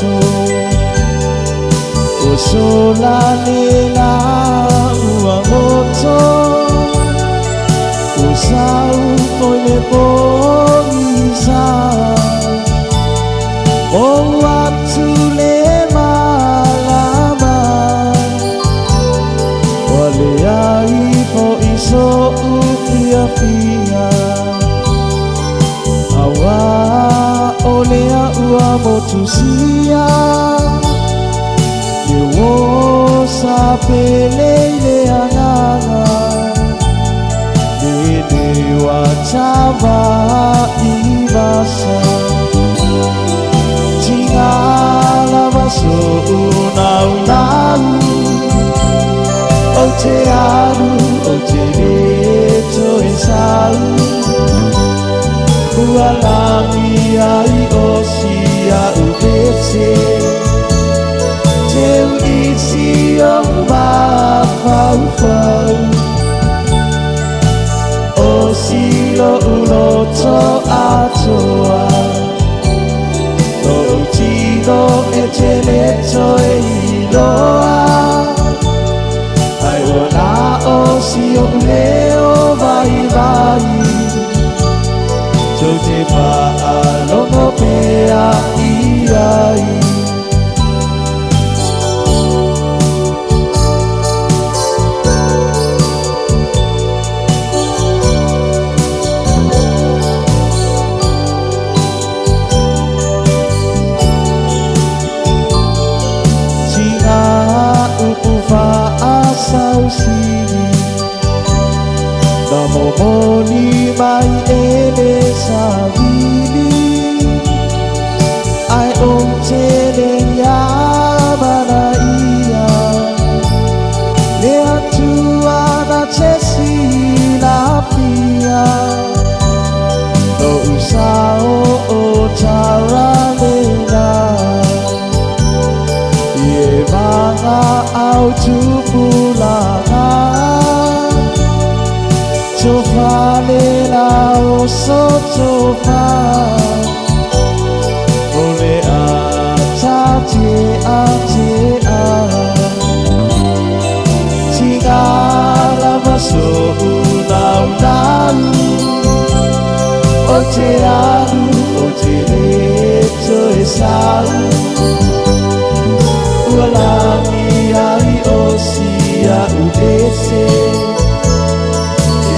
moto Usolanela ua moto Usau koile pongisa O waktu lama-lama Wale ai po iso ufia-fia Awa olea ua motusia Yewo sapeleile anganga Dede wachava ibasa Tingala baso unau-nau O te aru, o te reto e sau Ualangi ai o sia ubese Teu isi o mawhau-whau O silo uloto atoa No utino e te leto e iloa Ai wana o sio leo vai Tau te pa'alogo pea iai Tina upu fa'asau sini Namo moni mai ele savili Ai om tele ya mana ia Lea tua na tesi la pia No usao o taralena Ie manga au tupulanga Tofa lela o sotofa Ole a tate Tingala baso unau-nau O te aru, o te reto e sau Ualangi ai o sia ubese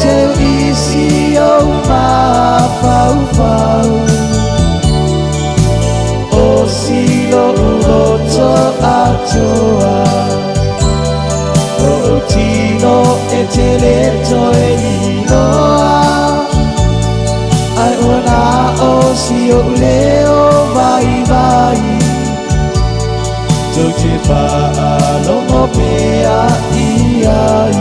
Teu isi o mawhau-whau O silo uloto atoa O utino e te leto e iloa Ai ona o sio leo vai Tau te pa'alogo pea iai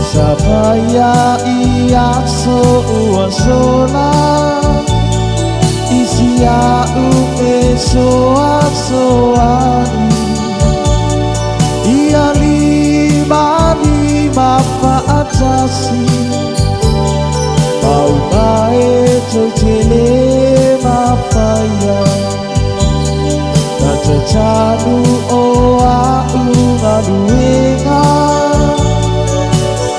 Sapaya ia so ua sola Isia ume soa-soani Ia lima fa'atasi Mau mae tau tele mawhaya Na tatanu o au ngaluenga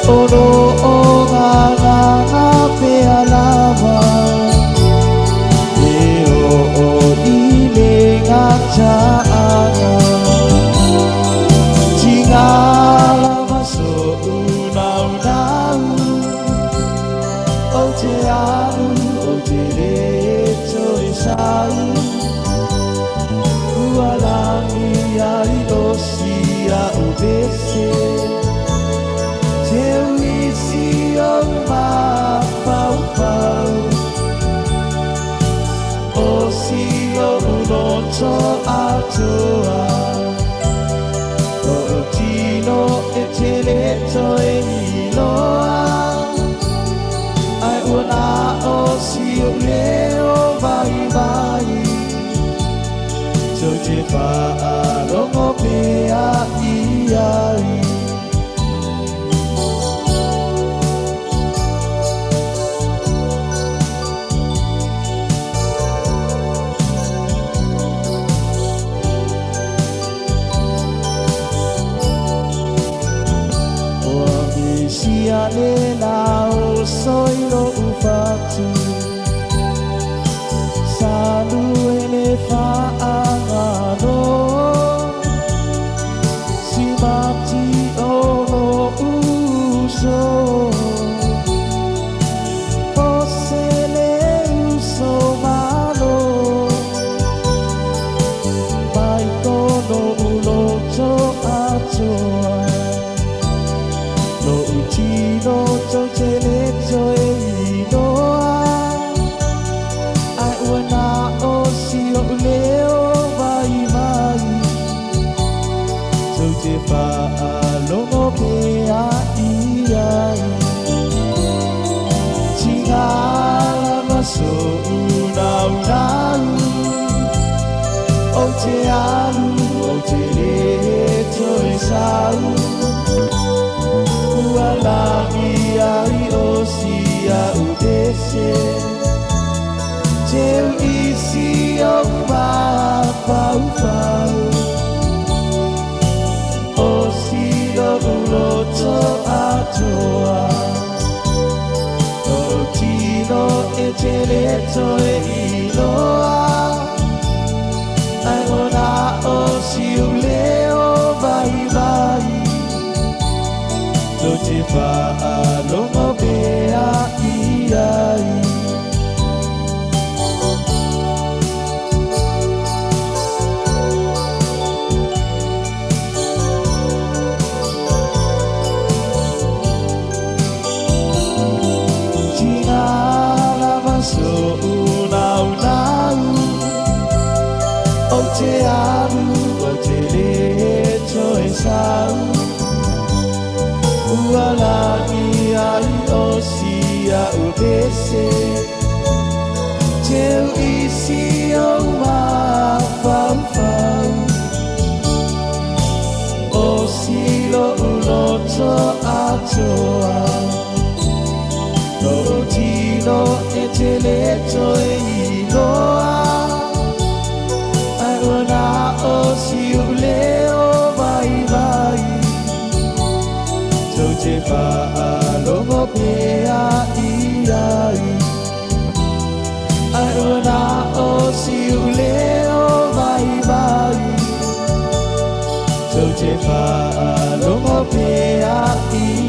Ono o nganga pea lava E o ile ngataanga Tingala baso unau-nau O te aru, o te reto e sau Ualangi ai o sia ubese Teu isi o mawhau-whau O silo uloto atoa O utino e te leto e iloa te wha rongo pea I ai. Sia le nao soiro ufatu Salu ele faangano Si mati ono uso Osele uso malo Mai kono ulo to atoa No uchino to tele to inoa Ai wana o si o leo mai mai To te wha longo pea I ai Tingala maso unau nau O te alu o te le to e sau Ualangi ai o sia udese Teu isi o pau pau O silo uloto atoa O tino e teleto e iloa Ai ona o siu leo vai vai To te wha rongo pea I ai. Tingala maso unau nau O te alu o te leto e sau Ualangi ai o sia udese Teu isi o mawhau whau O silo uloto atoa No tino e te leto e iloa Ai ona o siu leo vai vai To te wha longo pea I ai Ai ona o siu leo vai vai To te wha longo pea I